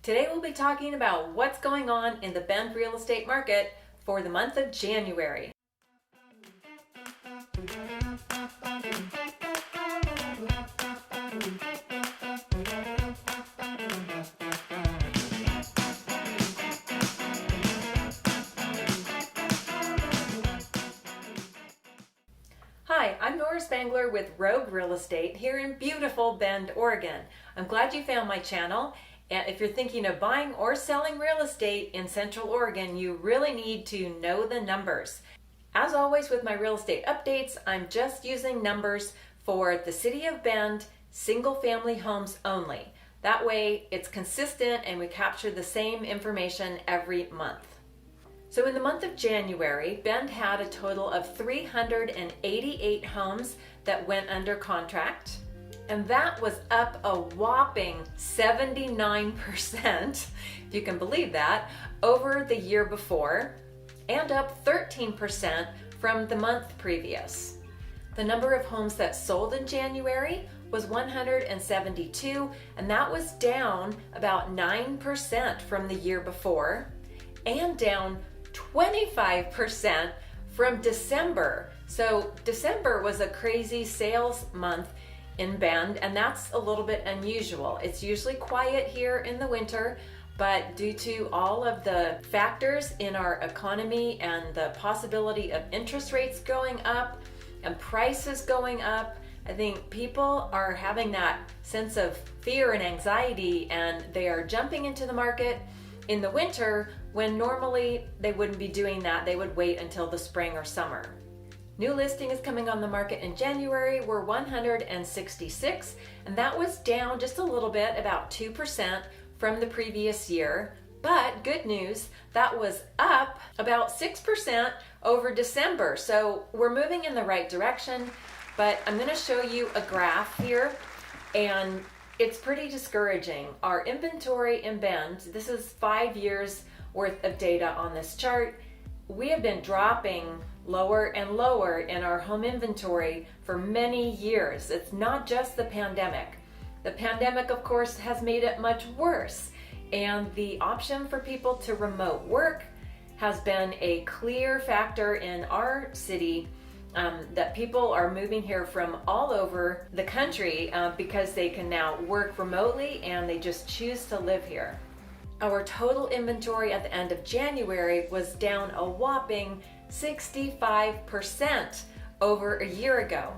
Today we'll be talking about what's going on in the Bend real estate market for the month of January. Hi, I'm Nora Spangler with Rogue Real Estate here in beautiful Bend, Oregon. I'm glad you found my channel. And if you're thinking of buying or selling real estate in Central Oregon, you really need to know the numbers. As always with my real estate updates, I'm just using numbers for the city of Bend, single family homes only. That way it's consistent and we capture the same information every month. So in the month of January, Bend had a total of 388 homes that went under contract. And that was up a whopping 79%, if you can believe that, over the year before, and up 13% from the month previous. The number of homes that sold in January was 172, and that was down about 9% from the year before, and down 25% from December. So December was a crazy sales month in Bend, and that's a little bit unusual. It's usually quiet here in the winter, but due to all of the factors in our economy and the possibility of interest rates going up and prices going up, I think people are having that sense of fear and anxiety, and they are jumping into the market in the winter when normally they wouldn't be doing that. They would wait until the spring or summer. New listings coming on the market in January were 166, and that was down just a little bit, about 2% from the previous year. But good news, that was up about 6% over December. So we're moving in the right direction, but I'm going to show you a graph here, and it's pretty discouraging. Our inventory in Bend, this is 5 years worth of data on this chart. We have been dropping lower and lower in our home inventory for many years. It's not just the pandemic. The pandemic, of course, has made it much worse. And the option for people to remote work has been a clear factor in our city, that people are moving here from all over the country because they can now work remotely and they just choose to live here. Our total inventory at the end of January was down a whopping 65% over a year ago.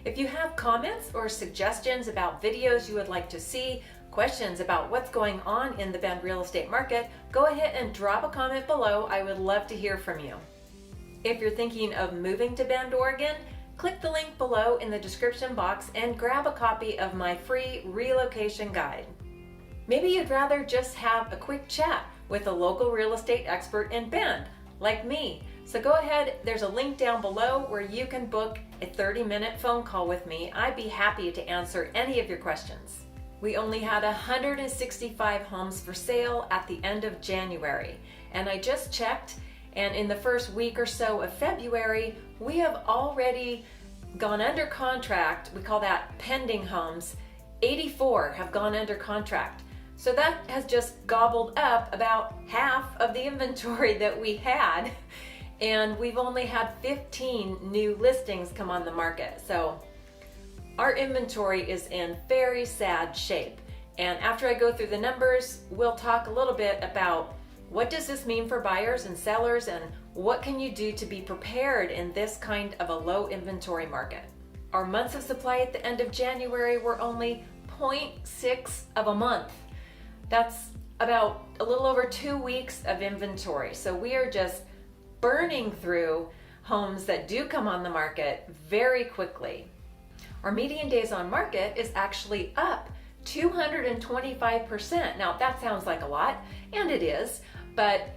If you have comments or suggestions about videos you would like to see, questions about what's going on in the Bend real estate market, go ahead and drop a comment below. I would love to hear from you. If you're thinking of moving to Bend, Oregon, click the link below in the description box and grab a copy of my free relocation guide. Maybe you'd rather just have a quick chat with a local real estate expert in Bend, like me. So go ahead, there's a link down below where you can book a 30-minute phone call with me. I'd be happy to answer any of your questions. We only had 165 homes for sale at the end of January, and I just checked, and in the first week or so of February, we have already gone under contract. We call that pending homes. 84 have gone under contract. So that has just gobbled up about half of the inventory that we had. And we've only had 15 new listings come on the market. So our inventory is in very sad shape. And after I go through the numbers, we'll talk a little bit about what does this mean for buyers and sellers, and what can you do to be prepared in this kind of a low inventory market. Our months of supply at the end of January were only 0.6 of a month. That's about a little over 2 weeks of inventory. So we are just burning through homes that do come on the market very quickly. Our median days on market is actually up 225%. Now that sounds like a lot, and it is, but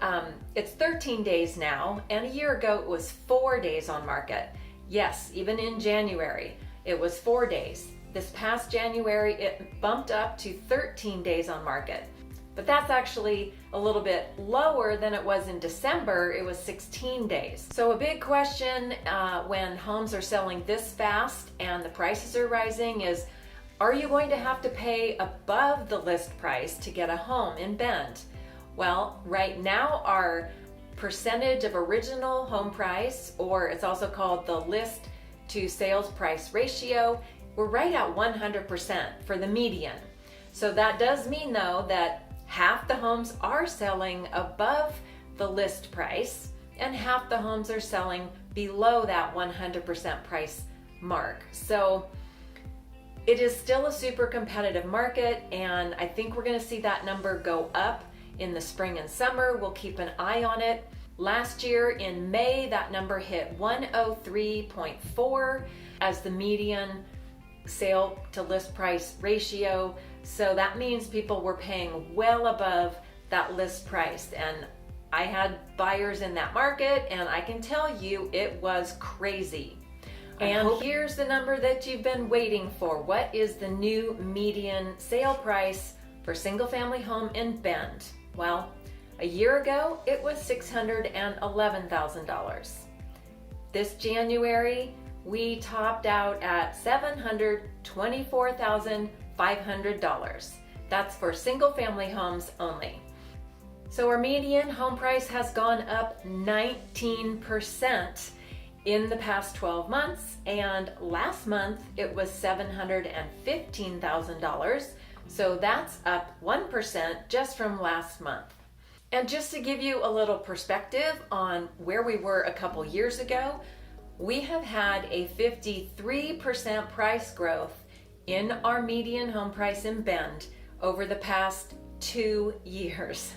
it's 13 days now, and a year ago it was 4 days on market. Yes, even in January, it was 4 days. This past January, it bumped up to 13 days on market. But that's actually a little bit lower than it was in December. It was 16 days. So a big question when homes are selling this fast and the prices are rising is, Are you going to have to pay above the list price to get a home in Bend? Well, right now our percentage of original home price, or it's also called the list to sales price ratio, we're right at 100% for the median. So that does mean though that half the homes are selling above the list price and half the homes are selling below that 100% price mark. So it is still a super competitive market, and I think we're going to see that number go up in the spring and summer. We'll keep an eye on it. Last year in May, that number hit 103.4 as the median sale to list price ratio. So that means people were paying well above that list price. And I had buyers in that market, and I can tell you it was crazy. And here's the number that you've been waiting for. What is the new median sale price for single family home in Bend? Well, a year ago, it was $611,000. This January, we topped out at $724,500. That's for single family homes only. So our median home price has gone up 19% in the past 12 months, and last month it was $715,000, so that's up 1% just from last month. And just to give you a little perspective on where we were a couple years ago, we have had a 53% price growth in our median home price in Bend over the past 2 years.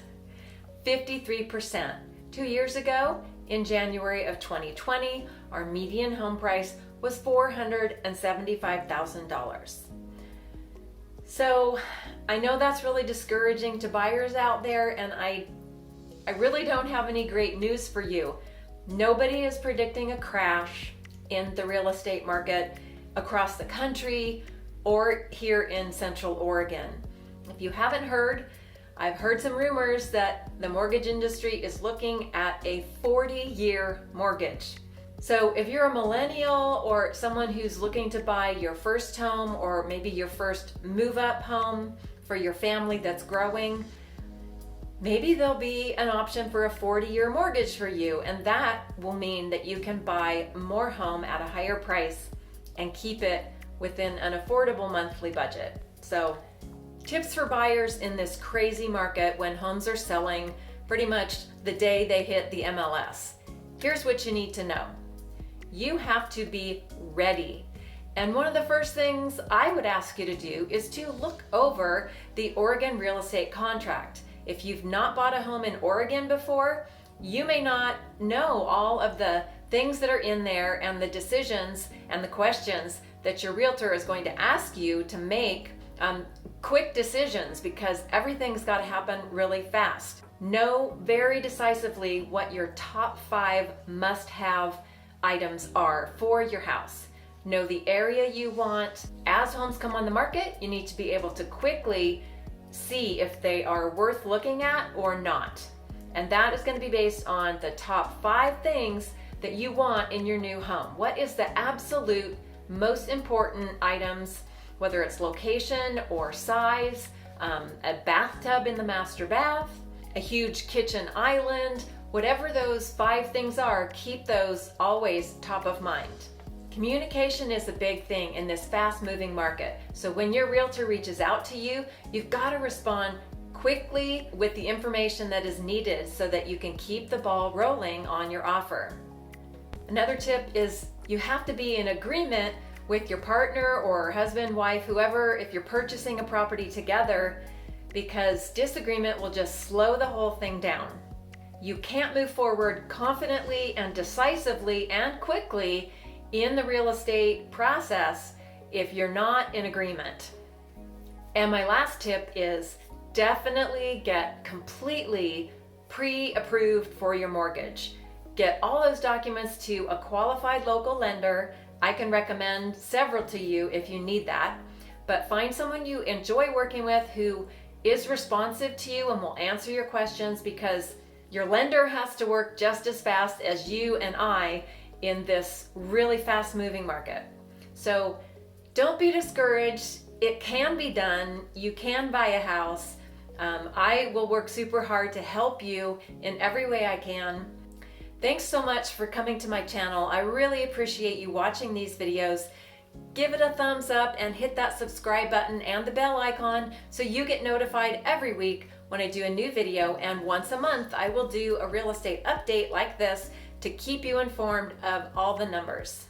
53%. 2 years ago, in January of 2020, our median home price was $475,000. So I know that's really discouraging to buyers out there, and I really don't have any great news for you. Nobody is predicting a crash in the real estate market across the country or here in Central Oregon. If you haven't heard, I've heard some rumors that the mortgage industry is looking at a 40-year mortgage. So if you're a millennial or someone who's looking to buy your first home or maybe your first move-up home for your family that's growing, maybe there'll be an option for a 40-year mortgage for you, and that will mean that you can buy more home at a higher price and keep it within an affordable monthly budget. So tips for buyers in this crazy market when homes are selling pretty much the day they hit the MLS. Here's what you need to know. You have to be ready. And one of the first things I would ask you to do is to look over the Oregon real estate contract. If you've not bought a home in Oregon before, you may not know all of the things that are in there and the decisions and the questions that your realtor is going to ask you to make quick decisions, because everything's got to happen really fast. Know very decisively what your top 5 must-have items are for your house. Know the area you want. As homes come on the market, you need to be able to quickly see if they are worth looking at or not. And that is going to be based on the top 5 things that you want in your new home. What is the absolute most important items, whether it's location or size, a bathtub in the master bath, a huge kitchen island, whatever those 5 things are, keep those always top of mind. Communication is a big thing in this fast-moving market. So when your realtor reaches out to you, you've got to respond quickly with the information that is needed so that you can keep the ball rolling on your offer. Another tip is you have to be in agreement with your partner or husband, wife, whoever, if you're purchasing a property together, because disagreement will just slow the whole thing down. You can't move forward confidently and decisively and quickly in the real estate process if you're not in agreement. And my last tip is definitely get completely pre-approved for your mortgage. Get all those documents to a qualified local lender. I can recommend several to you if you need that, but find someone you enjoy working with who is responsive to you and will answer your questions, because your lender has to work just as fast as you and I in this really fast moving market. So don't be discouraged it can be done. You can buy a house. I will work super hard to help you in every way I can. Thanks so much for coming to my channel. I really appreciate you watching these videos. Give it a thumbs up and hit that subscribe button and the bell icon so you get notified every week when I do a new video, and once a month I will do a real estate update like this to keep you informed of all the numbers.